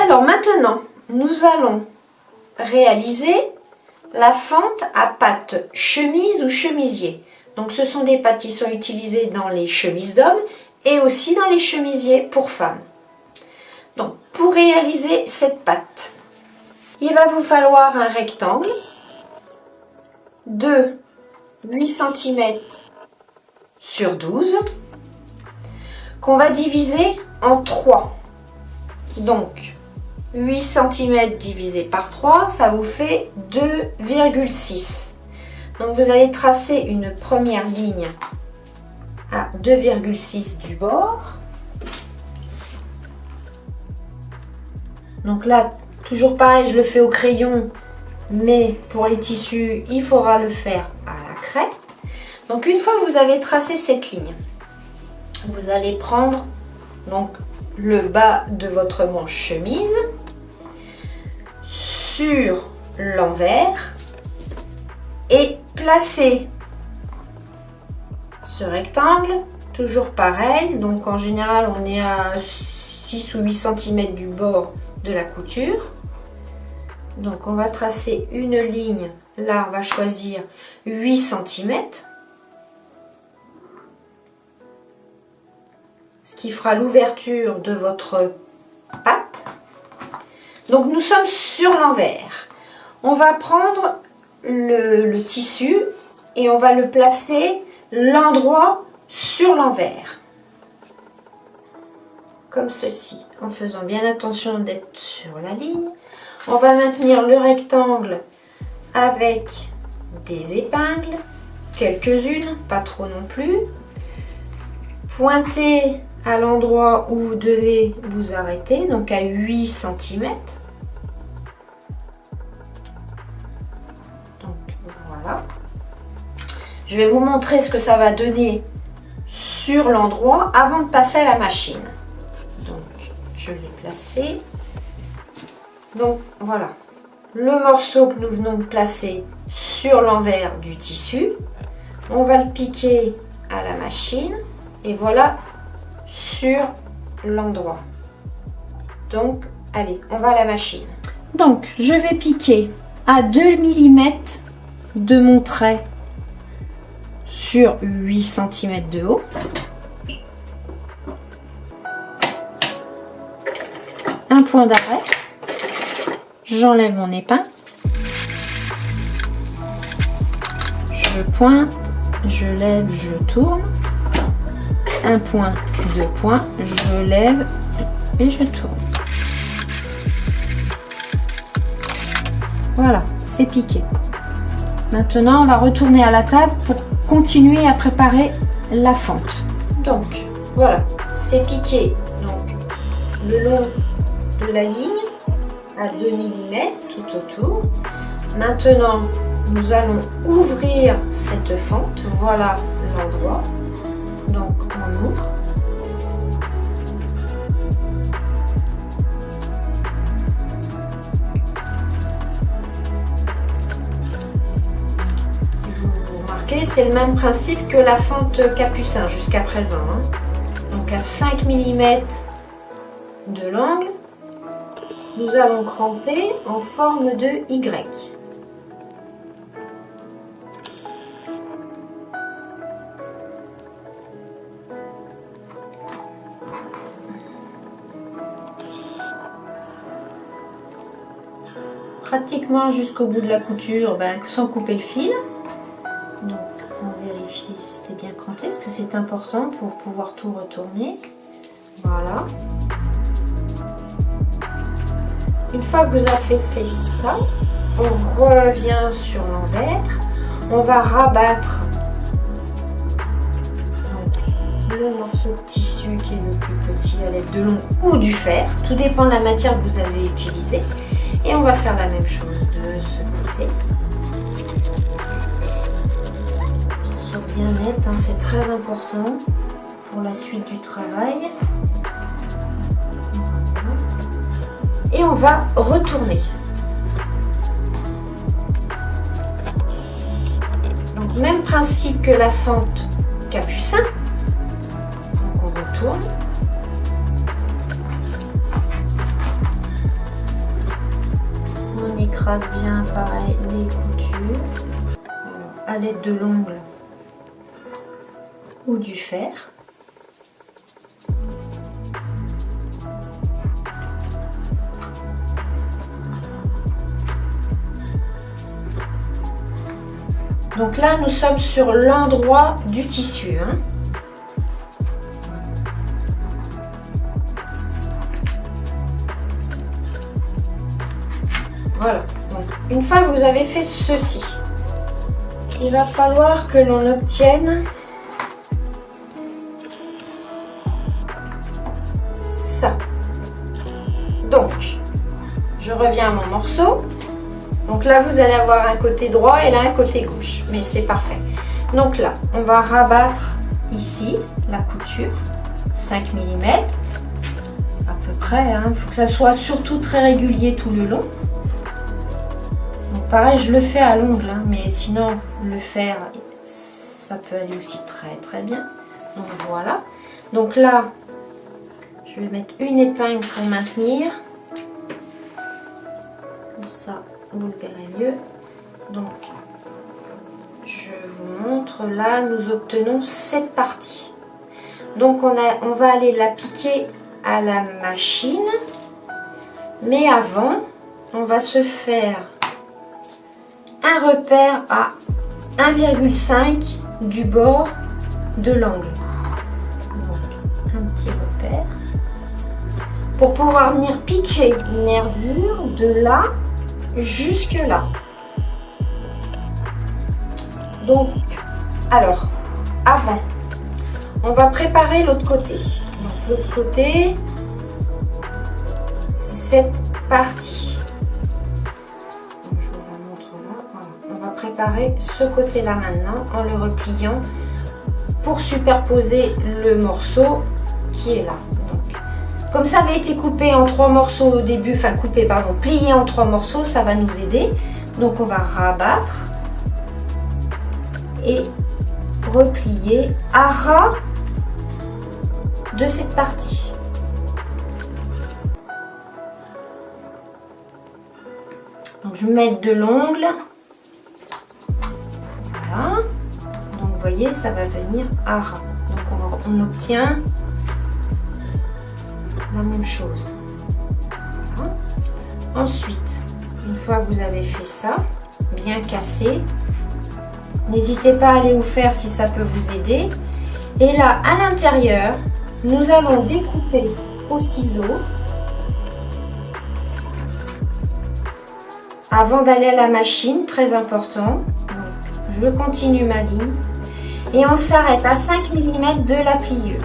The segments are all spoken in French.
Alors maintenant, nous allons réaliser la fente à pattes chemise ou chemisier. Donc ce sont des pattes qui sont utilisées dans les chemises d'hommes et aussi dans les chemisiers pour femmes. Donc pour réaliser cette patte, il va vous falloir un rectangle de 8 cm sur 12 qu'on va diviser en 3. Donc 8 cm divisé par 3, ça vous fait 2,6. Donc vous allez tracer une première ligne à 2,6 du bord. Donc là, toujours pareil, je le fais au crayon, mais pour les tissus, il faudra le faire à la craie. Donc une fois que vous avez tracé cette ligne, vous allez prendre donc le bas de votre manche chemise sur l'envers et placer ce rectangle, toujours pareil, donc en général on est à 6 ou 8 cm du bord de la couture. Donc on va tracer une ligne, là on va choisir 8 cm, ce qui fera l'ouverture de votre patte. Donc nous sommes sur l'envers. On va prendre le tissu et on va le placer l'endroit sur l'envers. Comme ceci, en faisant bien attention d'être sur la ligne. On va maintenir le rectangle avec des épingles, quelques-unes, pas trop non plus. Pointez à l'endroit où vous devez vous arrêter, donc à 8 cm. Donc voilà. Je vais vous montrer ce que ça va donner sur l'endroit avant de passer à la machine. Donc je l'ai placé. Donc voilà, le morceau que nous venons de placer sur l'envers du tissu, on va le piquer à la machine et voilà sur l'endroit. Donc allez, on va à la machine. Donc je vais piquer à 2 mm de mon trait sur 8 cm de haut. Un point d'arrêt. J'enlève mon épingle. Je pointe, je lève, je tourne. Un point, deux points, je lève et je tourne. Voilà, c'est piqué. Maintenant, on va retourner à la table pour continuer à préparer la fente. Donc, voilà, c'est piqué donc le long de la ligne à 2 mm tout autour. Maintenant, nous allons ouvrir cette fente. Voilà l'endroit. Donc, on ouvre. Si vous remarquez, c'est le même principe que la fente capucin jusqu'à présent. Donc, à 5 mm de l'angle, nous allons cranter en forme de Y. Pratiquement jusqu'au bout de la couture, sans couper le fil. Donc on vérifie si c'est bien cranté, parce que c'est important pour pouvoir tout retourner. Voilà. Une fois que vous avez fait ça, on revient sur l'envers. On va rabattre le morceau de tissu qui est le plus petit à l'aide de l'ongle ou du fer. Tout dépend de la matière que vous avez utilisée. Et on va faire la même chose de ce côté. Que ce soit bien net, c'est très important pour la suite du travail. Et on va retourner. Donc même principe que la fente capucin. Donc on retourne. retrace bien pareil les coutures à l'aide de l'ongle ou du fer. Donc là, nous sommes sur l'endroit du tissu. Hein. Voilà. Donc, une fois que vous avez fait ceci, il va falloir que l'on obtienne ça. Donc, je reviens à mon morceau. Donc là, vous allez avoir un côté droit et là, un côté gauche. Mais c'est parfait. Donc là, on va rabattre ici la couture. 5 mm. À peu près. Il faut que ça soit surtout très régulier tout le long. Donc pareil, je le fais à l'ongle. Mais sinon, le fer, ça peut aller aussi très très bien. Donc voilà. Donc là, je vais mettre une épingle pour maintenir. Comme ça. Vous le verrez mieux. Donc, je vous montre. Là, nous obtenons cette partie. Donc, on va aller la piquer à la machine. Mais avant, on va se faire un repère à 1,5 du bord de l'angle. Donc, un petit repère. Pour pouvoir venir piquer une nervure de là jusque là. Donc, alors, avant, on va préparer l'autre côté. Donc, l'autre côté, c'est cette partie. Donc, je vous la montre là. Voilà. On va préparer ce côté-là maintenant en le repliant pour superposer le morceau qui est là. Comme ça avait été coupé en 3 morceaux au début, enfin coupé, pardon, plié en 3 morceaux, ça va nous aider. Donc on va rabattre et replier à ras de cette partie. Donc je vais mettre de l'ongle. Voilà. Donc vous voyez, ça va venir à ras. Donc on obtient la même chose. Voilà. Ensuite, une fois que vous avez fait ça, bien cassé, n'hésitez pas à aller vous faire si ça peut vous aider. Et là, à l'intérieur, nous allons découper au ciseau avant d'aller à la machine, très important. Donc, je continue ma ligne et on s'arrête à 5 mm de la pliure.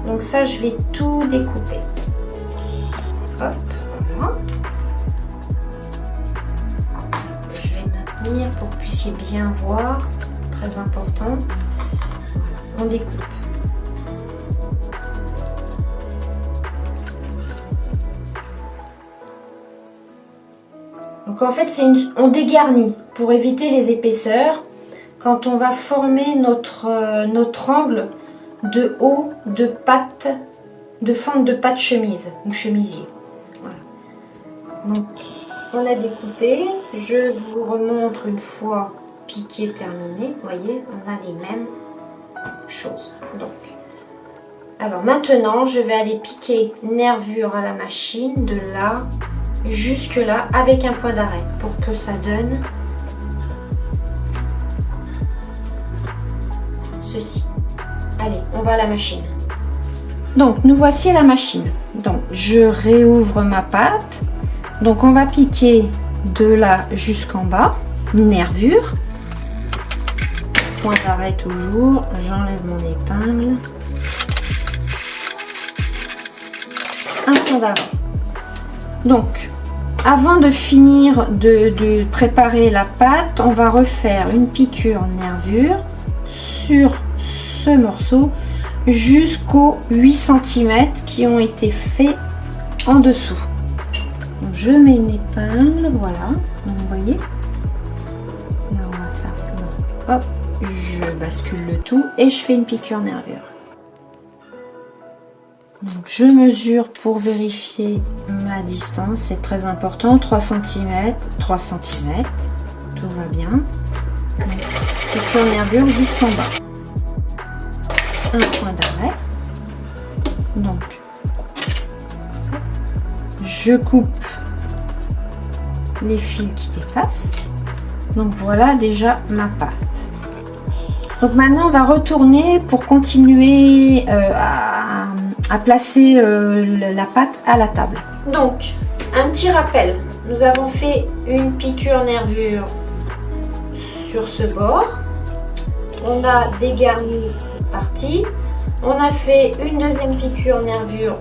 Donc ça, je vais tout découper. Hop, voilà. Je vais maintenir pour que vous puissiez bien voir. Très important. Voilà, on découpe. Donc en fait, on dégarnit pour éviter les épaisseurs quand on va former notre angle de haut de patte, de fente de patte chemise ou chemisier. Voilà. Donc on a découpé, je vous remontre une fois piqué terminé, vous voyez, on a les mêmes choses. Donc, alors maintenant je vais aller piquer nervure à la machine de là jusque là avec un point d'arrêt pour que ça donne ceci. Allez, on va à la machine. Donc, nous voici à la machine. Donc, je réouvre ma pâte. Donc, on va piquer de là jusqu'en bas. Nervure. Point d'arrêt toujours. J'enlève mon épingle. Un point d'arrêt. Donc, avant de finir de préparer la pâte, on va refaire une piqûre nervure sur ce morceau jusqu'aux 8 cm qui ont été faits en dessous. Donc, je mets une épingle, voilà, donc, vous voyez, là on va ça, hop, je bascule le tout et je fais une piqûre nervure. Donc, je mesure pour vérifier ma la distance, c'est très important. 3 cm, 3 cm, tout va bien. Piqûre nervure juste en bas. Un point d'arrêt. Donc, je coupe les fils qui dépassent. Donc voilà déjà ma pâte. Donc maintenant on va retourner pour continuer à placer la pâte à la table. Donc un petit rappel, nous avons fait une piqûre nervure sur ce bord. On a dégarni, c'est parti. On a fait une deuxième piqûre nervure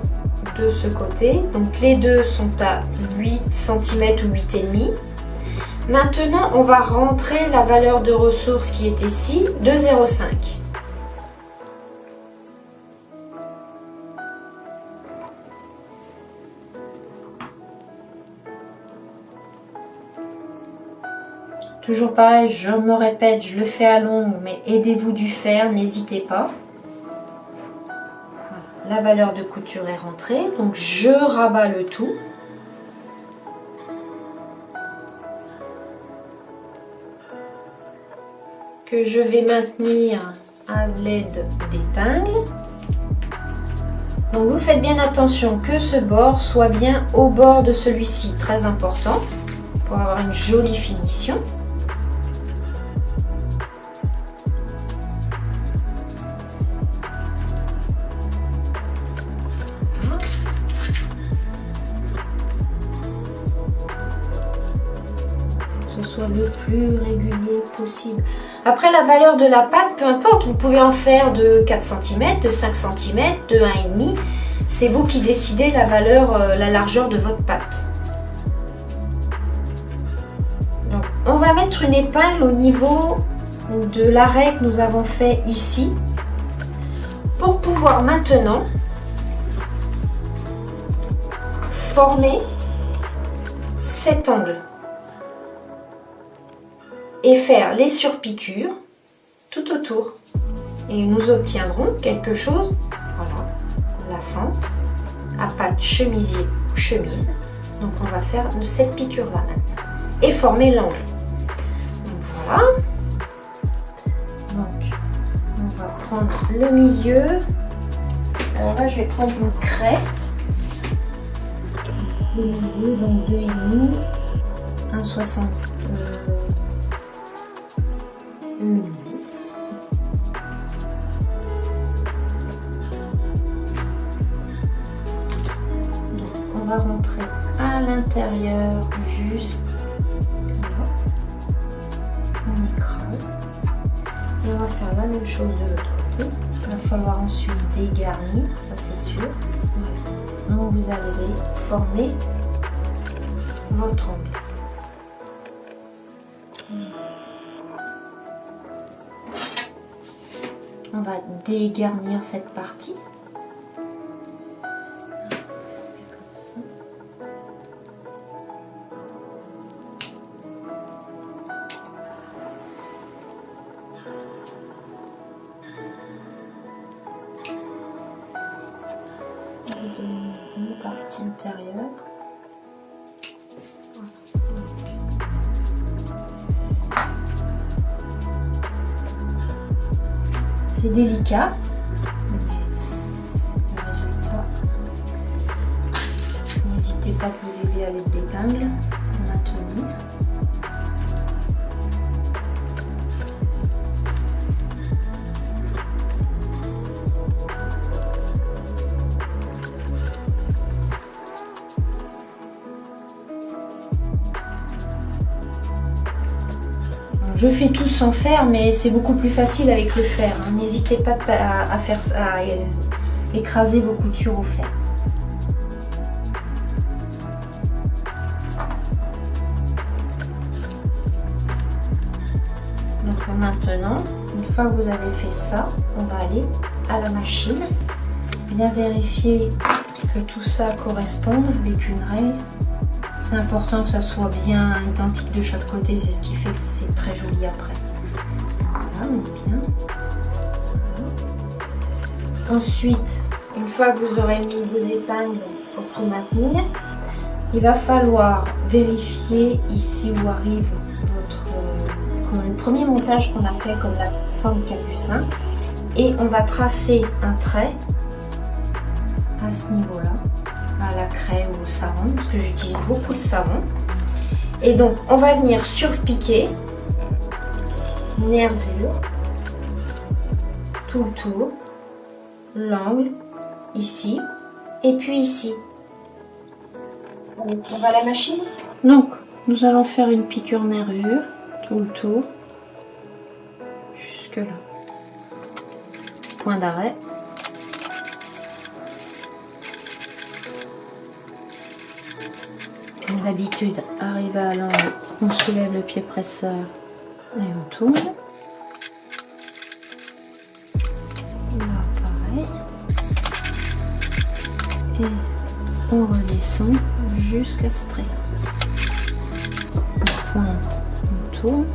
de ce côté. Donc les deux sont à 8 cm ou 8,5. Maintenant, on va rentrer la valeur de ressource qui est ici de 0,5. Toujours pareil, je me répète, je le fais à longue, mais aidez-vous du fer, n'hésitez pas. Voilà, la valeur de couture est rentrée, donc je rabats le tout. Que je vais maintenir à l'aide d'épingles. Donc vous faites bien attention que ce bord soit bien au bord de celui-ci, très important pour avoir une jolie finition. Soit le plus régulier possible. Après la valeur de la pâte, peu importe, vous pouvez en faire de 4 cm, de 5 cm, de 1,5. C'est vous qui décidez la valeur, la largeur de votre pâte. Donc, on va mettre une épingle au niveau de l'arrêt que nous avons fait ici pour pouvoir maintenant former cet angle et faire les surpiqûres tout autour et nous obtiendrons quelque chose, voilà, la fente à pâte chemisier ou chemise. Donc on va faire cette piqûre là maintenant et former l'angle. Donc voilà, donc on va prendre le milieu. Alors là je vais prendre une craie, le milieu, donc 2,5, 1,60 Donc on va rentrer à l'intérieur jusqu'à là. On écrase et on va faire la même chose de l'autre côté. Il va falloir ensuite dégarnir, ça c'est sûr. Donc vous allez former votre angle. On va dégarnir cette partie. Comme ça. On va donner une partie intérieure. C'est délicat, mais le résultat. N'hésitez pas à vous aider à l'aide d'épingles pour maintenir. Je fais tout sans fer, mais c'est beaucoup plus facile avec le fer. Hein. N'hésitez pas à faire ça, à écraser vos coutures au fer. Donc maintenant, une fois que vous avez fait ça, on va aller à la machine. Bien vérifier que tout ça corresponde avec une règle. C'est important que ça soit bien identique de chaque côté, c'est ce qui fait que c'est très joli après. Voilà, on est bien. Voilà. Ensuite, une fois que vous aurez mis vos épingles pour tout maintenir, il va falloir vérifier ici où arrive votre comme le premier montage qu'on a fait comme la fin de capucin, et on va tracer un trait à ce niveau-là, à la craie ou au savon, parce que j'utilise beaucoup de savon. Et donc on va venir surpiquer nervure, tout le tour, l'angle, ici, et puis ici. On va à la machine. Donc, nous allons faire une piqûre nervure, tout le tour, jusque là. Point d'arrêt. Comme d'habitude, arrivé à l'angle, on soulève le pied presseur et on tourne. Là, pareil. Et on redescend jusqu'à ce trait. On pointe, on tourne,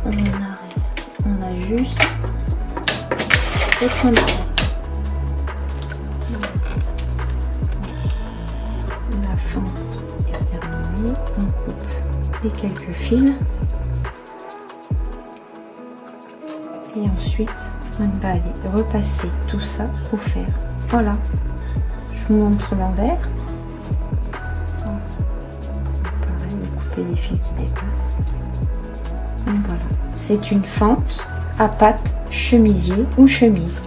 on arrête, on ajuste et point d'arrêt. La fente est terminée, on coupe les quelques fils et ensuite on va aller repasser tout ça au fer. Voilà, je vous montre l'envers. Pareil, on couper les fils qui dépassent. Donc voilà, c'est une fente à patte chemisier ou chemise.